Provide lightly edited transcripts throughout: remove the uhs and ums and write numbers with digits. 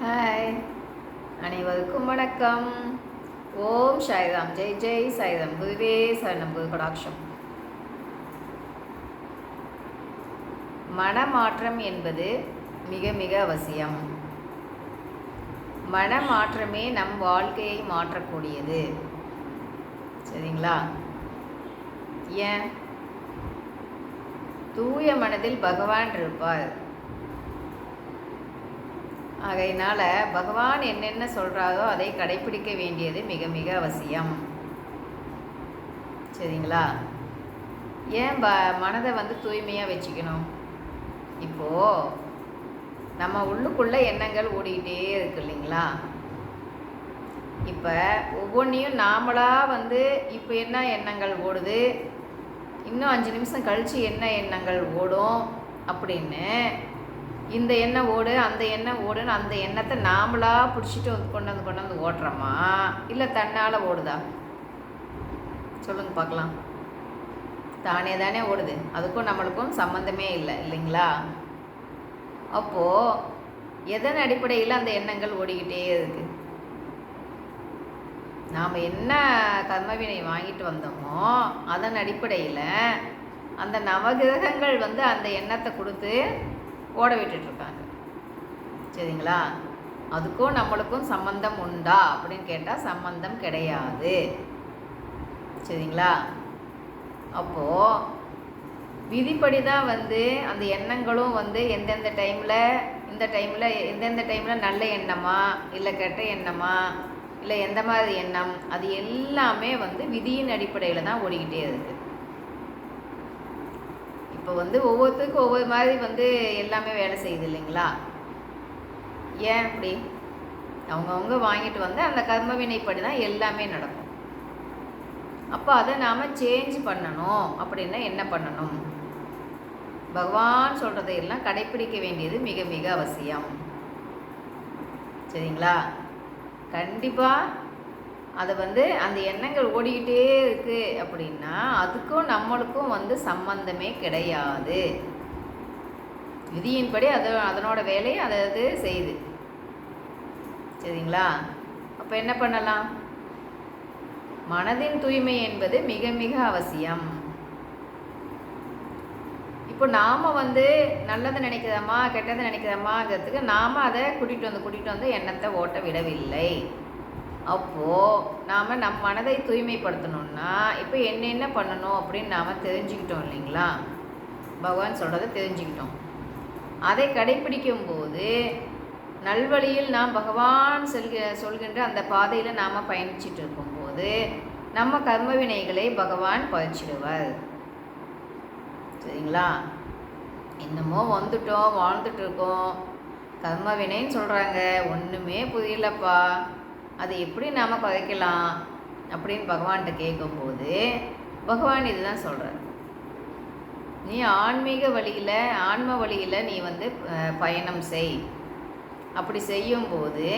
Hi, அனைவருக்கும் வணக்கம். ஓம் சாய்ராம், ஜெய் ஜெய் சாய்ராம், குருவே சரணம், குரு கடாட்சம். மனமாற்றம் என்பது மிக மிக அவசியம். மனமாற்றமே நம் வாழ்க்கையை மாற்றக்கூடியது. சரிங்களா? ஏன்? தூய மனதில் பகவான் இருப்பார். ஆகையினால் பகவான் என்னென்ன சொல்கிறாரோ அதை கடைப்பிடிக்க வேண்டியது மிக மிக அவசியம். சரிங்களா? ஏன் மனதை தூய்மையாக வச்சுக்கணும்? இப்போது நம்ம உள்ளுக்குள்ளே எண்ணங்கள் ஓடிக்கிட்டே இருக்கு இல்லைங்களா? இப்போ ஒவ்வொன்றையும் நாமளாக இப்போ என்ன எண்ணங்கள் ஓடுது, இன்னும் 5 நிமிஷம் கழித்து என்ன எண்ணங்கள் ஓடும் அப்படின்னு இந்த எண்ணம் ஓடு அந்த எண்ணம் ஓடுன்னு அந்த எண்ணத்தை நாமளாக பிடிச்சிட்டு கொண்டு வந்து ஓட்டுறோமா, இல்லை தன்னால் ஓடுதா? சொல்லுங்கள் பார்க்கலாம். தானே தானே ஓடுது. அதுக்கும் நம்மளுக்கும் சம்மந்தமே இல்லை இல்லைங்களா? அப்போது எதன் அடிப்படையில் அந்த எண்ணங்கள் ஓடிக்கிட்டே இருக்கு? நாம் என்ன கர்மவினை வாங்கிட்டு வந்தோமோ அதன் அடிப்படையில் அந்த நவகிரகங்கள் அந்த எண்ணத்தை கொடுத்து ஓட விட்டுட்ருக்காங்க. சரிங்களா? அதுக்கும் நம்மளுக்கும் சம்பந்தம் உண்டா அப்படின்னு கேட்டால் சம்பந்தம் கிடையாது. சரிங்களா? அப்போது விதிப்படி தான் அந்த எண்ணங்களும் எந்தெந்த டைமில் எந்தெந்த டைமில் நல்ல எண்ணமா இல்லை கெட்ட எண்ணமா இல்லை எந்த மாதிரி எண்ணம், அது எல்லாமே விதியின் அடிப்படையில் தான் ஓடிக்கிட்டே இருக்குது. இப்போ ஒவ்வொருத்தருக்கும் ஒவ்வொரு மாதிரி எல்லாமே வேலை செய்யுது இல்லைங்களா? ஏன் அப்படி? அவங்கவுங்க வாங்கிட்டு அந்த கர்ம வினைப்படி தான் எல்லாமே நடக்கும். அப்போ அதை நாம் சேஞ்ச் பண்ணணும் அப்படின்னா என்ன பண்ணணும்? பகவான் சொல்கிறதையெல்லாம் கடைப்பிடிக்க வேண்டியது மிக மிக அவசியம். சரிங்களா? கண்டிப்பாக அதை அந்த எண்ணங்கள் ஓடிக்கிட்டே இருக்குது அப்படின்னா அதுக்கும் நம்மளுக்கும் சம்பந்தமே கிடையாது. விதியின்படி அதனோட வேலையை அது செய்யுது. சரிங்களா? அப்போ என்ன பண்ணலாம்? மனதின் தூய்மை என்பது மிக மிக அவசியம். இப்போ நாம் நல்லதை நினைக்கிறோமா கெட்டதை நினைக்கிறோமாங்கிறதுக்கு நாம் அதை கூட்டிகிட்டு வந்து எண்ணத்தை ஓட்ட விடவில்லை. அப்போது நாம் நம் மனதை தூய்மைப்படுத்தணுன்னா இப்போ என்னென்ன பண்ணணும் அப்படின்னு நாம் தெரிஞ்சுக்கிட்டோம் இல்லைங்களா? பகவான் சொல்கிறத தெரிஞ்சுக்கிட்டோம். அதை கடைப்பிடிக்கும்போது நல்வழியில் நாம் பகவான் சொல்கின்ற அந்த பாதையில் நாம் பயணிச்சுட்டு இருக்கும்போது நம்ம கர்ம வினைகளை பகவான் பறிச்சிடுவார். சரிங்களா? இன்னமும் வாழ்ந்துட்டு இருக்கோம். கர்ம வினைன்னு சொல்கிறாங்க, ஒன்றுமே புரியலப்பா, அதை எப்படி நாம் குறைக்கலாம் அப்படின்னு பகவான்கிட்ட கேட்கும்போது பகவான் இதுதான் சொல்கிறார். நீ ஆன்ம வழியில் நீ பயணம் செய். அப்படி செய்யும்போது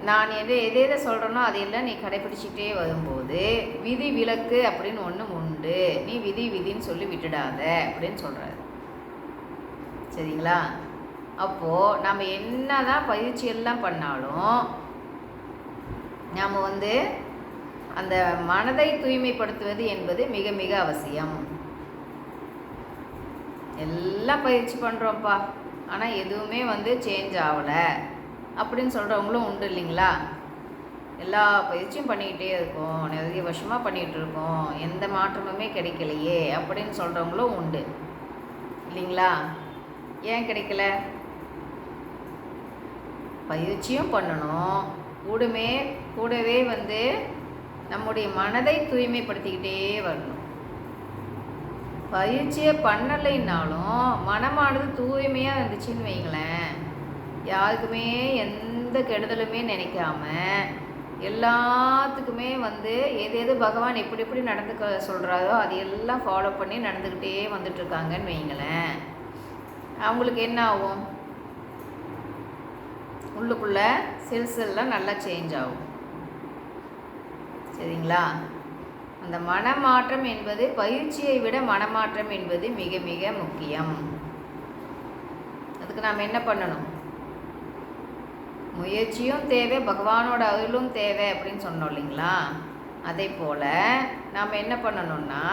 நான் எதை சொல்கிறேனோ அதையெல்லாம் நீ கடைப்பிடிச்சிட்டே வரும்போது விதி விலக்கு அப்படின்னு ஒன்று உண்டு. நீ விதின்னு சொல்லி விட்டுடாத அப்படின்னு சொல்கிறார். சரிங்களா? அப்போது நம்ம என்ன தான் பயிற்சி எல்லாம் பண்ணாலும் நாம் அந்த மனதை தூய்மைப்படுத்துவது என்பது மிக மிக அவசியம். எல்லாம் பயிற்சி பண்ணுறோம்ப்பா, ஆனால் எதுவுமே சேஞ்ச் ஆகலை அப்படின்னு சொல்கிறவங்களும் உண்டு இல்லைங்களா? எல்லா பயிற்சியும் பண்ணிக்கிட்டே இருக்கோம், நிறைய வருஷமாக பண்ணிகிட்டு இருக்கோம், எந்த மாற்றமுமே கிடைக்கலையே அப்படின்னு சொல்கிறவங்களும் உண்டு இல்லைங்களா? ஏன் கிடைக்கல? பயிற்சியும் பண்ணணும், கூடவே நம்முடைய மனதை தூய்மைப்படுத்திக்கிட்டே வரணும். பயிற்சியை பண்ணலைன்னாலும் மனமானது தூய்மையாக இருந்துச்சுன்னு வைங்களேன், யாருக்குமே எந்த கெடுதலுமே நினைக்காம எல்லாத்துக்குமே எது பகவான் எப்படி நடந்துக்க சொல்கிறாரோ அது எல்லாம் ஃபாலோ பண்ணி நடந்துக்கிட்டே வந்துட்டுருக்காங்கன்னு வைங்களேன், அவங்களுக்கு என்ன ஆகும்? உள்ளுக்குள்ளே செல்ஸ்லாம் நல்லா சேஞ்ச் ஆகும். சரிங்களா? அந்த மனமாற்றம் என்பது பயிற்சியை விட மனமாற்றம் என்பது மிக மிக முக்கியம். அதுக்கு நாம் என்ன பண்ணணும்? முயற்சியும் தேவை, பகவானோட அருளும் தேவை அப்படின்னு சொன்னோம் இல்லைங்களா? அதே போல் நாம் என்ன பண்ணணும்னா,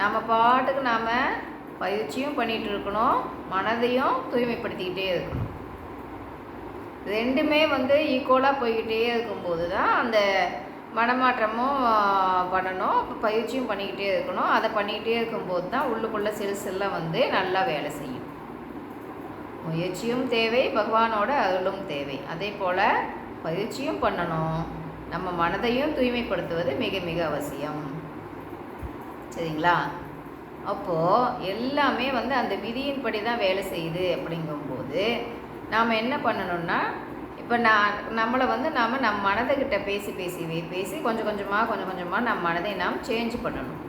நம்ம பாட்டுக்கு நாம் பயிற்சியும் பண்ணிகிட்டு இருக்கணும், மனதையும் தூய்மைப்படுத்திக்கிட்டே இருக்கணும். ரெண்டுமே ஈக்குவலாக போய்கிட்டே இருக்கும்போது தான் அந்த மனமாற்றமும் பண்ணணும், பயிற்சியும் பண்ணிக்கிட்டே இருக்கணும். அதை பண்ணிக்கிட்டே இருக்கும்போது தான் உள்ளுக்குள்ளே செல்ஸெல்லாம் நல்லா வேலை செய்யும். முயற்சியும் தேவை, பகவானோட அருளும் தேவை. அதே போல் பயிற்சியும் பண்ணணும், நம்ம மனதையும் தூய்மைப்படுத்துவது மிக மிக அவசியம். சரிங்களா? அப்போது எல்லாமே அந்த விதியின்படி தான் வேலை செய்யுது. அப்படிங்கும்போது நாம் என்ன பண்ணணும்னா, இப்போ நம்மளை நாம் நம்ம மனதைக்கிட்ட பேசி கொஞ்சம் கொஞ்சமாக நம்ம மனதை நாம் சேஞ்ச் பண்ணணும்.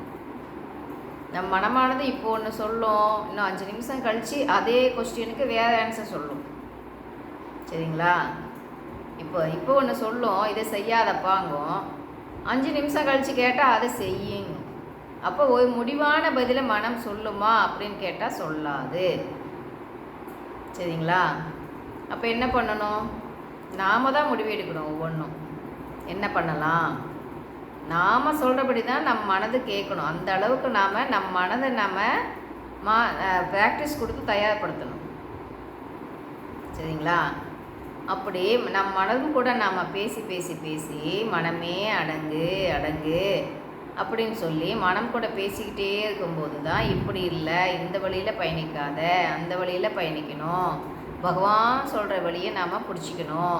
நம்ம மனமானது இப்போ ஒன்று சொல்லும், இன்னும் 5 நிமிஷம் கழித்து அதே கொஸ்டினுக்கு வேறு ஆன்சர் சொல்லும். சரிங்களா? இப்போ ஒன்று சொல்லும், இதை செய்யாதப்பாங்கும். 5 நிமிஷம் கழித்து கேட்டால் அதை செய்யுங்க. அப்போ ஒரு முடிவான பதிலை மனம் சொல்லுமா அப்படின்னு கேட்டால் சொல்லாது. சரிங்களா? அப்போ என்ன பண்ணணும்? நாம் தான் முடிவு எடுக்கணும். ஒவ்வொன்றும் என்ன பண்ணலாம், நாம் சொல்கிறபடி தான் நம்ம மனது கேட்கணும். அந்த அளவுக்கு நம்ம மனதை ப்ராக்டிஸ் கொடுத்து தயார்படுத்தணும். சரிங்களா? அப்படி நம் மனதும் கூட நாம் பேசி மனமே அடங்கு அப்படின்னு சொல்லி மனம் கூட பேசிக்கிட்டே இருக்கும்போது தான், இப்படி இல்லை, இந்த வழியில் பயணிக்காத, அந்த வழியில் பயணிக்கணும், பகவான் சொல்கிற வழியை நாம் பிடிச்சிக்கணும்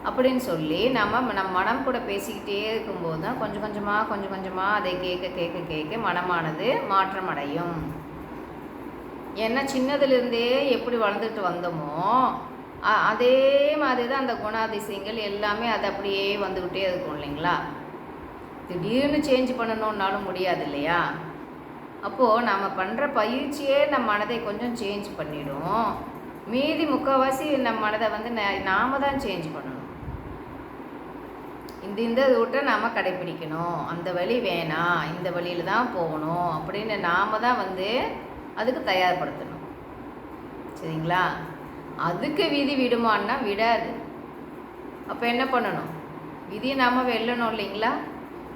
அப்படின்னு சொல்லி நம்ம மனம் கூட பேசிக்கிட்டே இருக்கும்போது தான் கொஞ்சம் கொஞ்சமாக அதை கேட்க மனமானது மாற்றம் அடையும். ஏன்னா சின்னதுலேருந்தே எப்படி வளர்ந்துட்டு வந்தோமோ அதே மாதிரி தான் அந்த குணாதிசயங்கள் எல்லாமே அது அப்படியே வந்துக்கிட்டே இருக்கும் இல்லைங்களா? திடீர்னு சேஞ்ச் பண்ணணுன்னாலும் முடியாது இல்லையா? அப்போது நம்ம பண்ணுற பயிற்சியே நம்ம மனதை கொஞ்சம் சேஞ்ச் பண்ணிடும். மீதி முக்கால்வாசி நம்ம மனதை நாம் தான் சேஞ்ச் பண்ணணும். இந்த ரூட்டை நாம் கடைப்பிடிக்கணும், அந்த வழி வேணாம், இந்த வழியில் தான் போகணும் அப்படின்னு நாம் தான் அதுக்கு தயார்படுத்தணும். சரிங்களா? அதுக்கு விதி விடுமான்னா விடாது. அப்போ என்ன பண்ணணும்? விதியை நாம் வெல்லணும் இல்லைங்களா?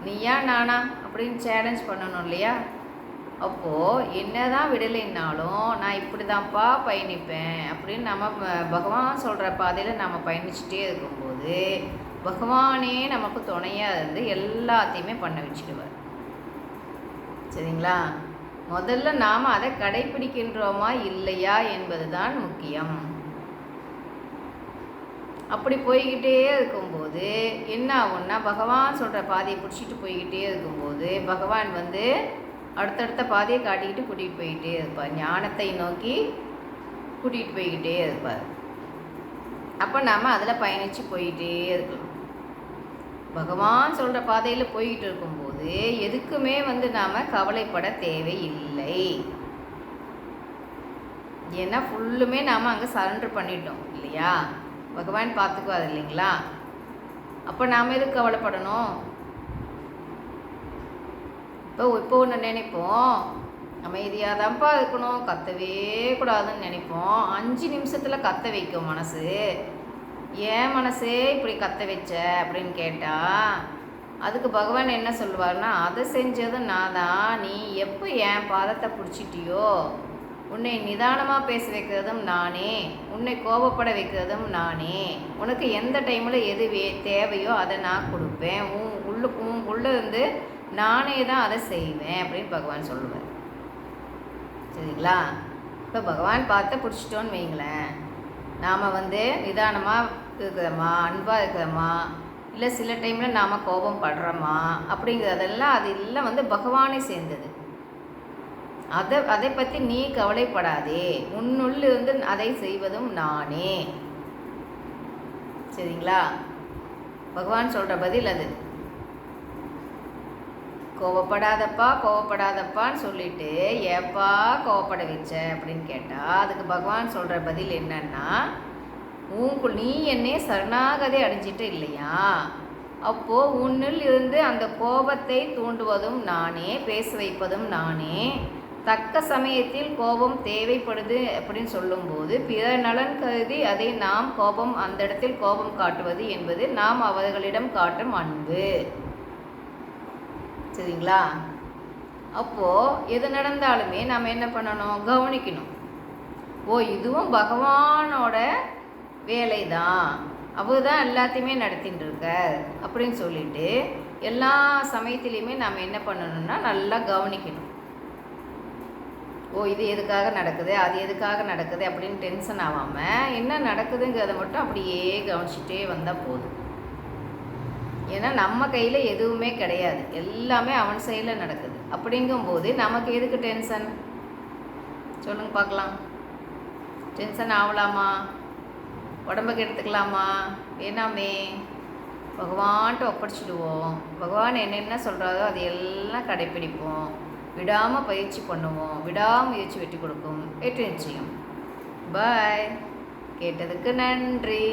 நீயா நானா அப்படின்னு சேலஞ்ச் பண்ணணும் இல்லையா? அப்போது என்ன தான் விடலைன்னாலும் நான் இப்படி தான்ப்பா பயணிப்பேன் அப்படின்னு நம்ம பகவான் சொல்கிற பாதையில் நம்ம பயணிச்சுட்டே இருக்கும்போது பகவானே நமக்கு துணையாக இருந்து எல்லாத்தையுமே பண்ண வச்சுடுவார். சரிங்களா? முதல்ல நாம் அதை கடைப்பிடிக்கின்றோமா இல்லையா என்பது தான் முக்கியம். அப்படி போய்கிட்டே இருக்கும்போது என்ன ஆகும்னா, பகவான் சொல்கிற பாதையை பிடிச்சிட்டு போய்கிட்டே இருக்கும்போது பகவான் அடுத்தடுத்த பாதையை காட்டிக்கிட்டு கூட்டிகிட்டு போய்கிட்டே இருப்பார். ஞானத்தை நோக்கி கூட்டிகிட்டு போய்கிட்டே இருப்பார். அப்போ நாம் அதில் பயணித்து போய்கிட்டே இருக்கலாம். பகவான் சொல்கிற பாதையில் போய்கிட்டு இருக்கும்போது எதுக்குமே நாம் கவலைப்பட தேவையில்லை. ஏன்னா ஃபுல்லுமே நாம் அங்கே சரண்டர் பண்ணிட்டோம் இல்லையா? பகவான் பார்த்துக்குவார் இல்லைங்களா? அப்போ நாம் எதுக்கு கவலைப்படணும்? இப்போ ஒன்று நினைப்போம், அமைதியாக தான்ப்பா இருக்கணும், கத்தவே கூடாதுன்னு நினைப்போம். 5 நிமிஷத்தில் கத்த வைக்கும் மனசு. ஏன் மனசே இப்படி கத்த வச்ச அப்படின்னு கேட்டால் அதுக்கு பகவான் என்ன சொல்லுவார்னா, அதை செஞ்சது நான் தான், நீ எப்போ என் பாதத்தை பிடிச்சிட்டியோ உன்னை நிதானமாக பேச வைக்கிறதும் நானே, உன்னை கோபப்பட வைக்கிறதும் நானே, உனக்கு எந்த டைமில் எது தேவையோ அதை நான் கொடுப்பேன், உள்ளே இருந்து நானே தான் அதை செய்வேன் அப்படின்னு பகவான் சொல்லுவார். சரிங்களா? இப்போ பகவான் பார்த்து பிடிச்சிட்டோன்னு வைங்களேன், நாம் நிதானமாக இருக்கிறோமா, அன்பாக இருக்கிறோமா, இல்லை சில டைமில் நாம் கோபம் படுறோமா அப்படிங்கிறதெல்லாம் அது எல்லாம் பகவானே சேர்ந்தது. அதை பற்றி நீ கவலைப்படாதே, உன்னுள்ளிருந்து அதை செய்வதும் நானே. சரிங்களா? பகவான் சொல்கிற பதில் அது. கோவப்படாதப்பான்னு சொல்லிட்டு ஏப்பா கோவப்பட வச்ச அப்படின்னு கேட்டால் அதுக்கு பகவான் சொல்கிற பதில் என்னன்னா, நீ என்னை சரணாகதி அடைஞ்சிட்டு இல்லையா, அப்போது உன்னில் இருந்து அந்த கோபத்தை தூண்டுவதும் நானே, பேச வைப்பதும் நானே, தக்க சமயத்தில் கோபம் தேவைப்படுது அப்படின்னு சொல்லும்போது பிற நலன் கருதி அதை நாம் கோபம் அந்த இடத்தில் கோபம் காட்டுவது என்பது நாம் அவர்களிடம் காட்டும் அன்பு. சரிங்களா? அப்போது எது நடந்தாலுமே நாம் என்ன பண்ணணும்? கவனிக்கணும். இதுவும் பகவானோட வேலை தான், அவர் தான் எல்லாத்தையுமே நடத்தின்னு இருக்கார் அப்படின்னு சொல்லிட்டு எல்லா சமயத்துலேயுமே நாம் என்ன பண்ணணும்னா நல்லா கவனிக்கணும். இது எதுக்காக நடக்குது, அது எதுக்காக நடக்குது அப்படின்னு டென்ஷன் ஆகாமல் என்ன நடக்குதுங்கிறத மட்டும் அப்படியே கவனிச்சுட்டே வந்தால் போதும். ஏன்னா நம்ம கையில் எதுவுமே கிடையாது, எல்லாமே அவன் செயலில் நடக்குது. அப்படிங்கும்போது நமக்கு எதுக்கு டென்ஷன் சொல்லுங்க பார்க்கலாம்? டென்ஷன் ஆகலாமா? உடம்புக்கு எடுத்துக்கலாமா? வேணாமே. பகவான்கிட்ட ஒப்படைச்சிடுவோம். பகவான் என்னென்ன சொல்கிறாரோ அது எல்லாம் கடைப்பிடிப்போம். விடாமல் பயிற்சி பண்ணுவோம். விடாமுயற்சி வெற்றி கொடுக்கும். வெற்றி நிச்சயம். பாய். கேட்டதுக்கு நன்றி.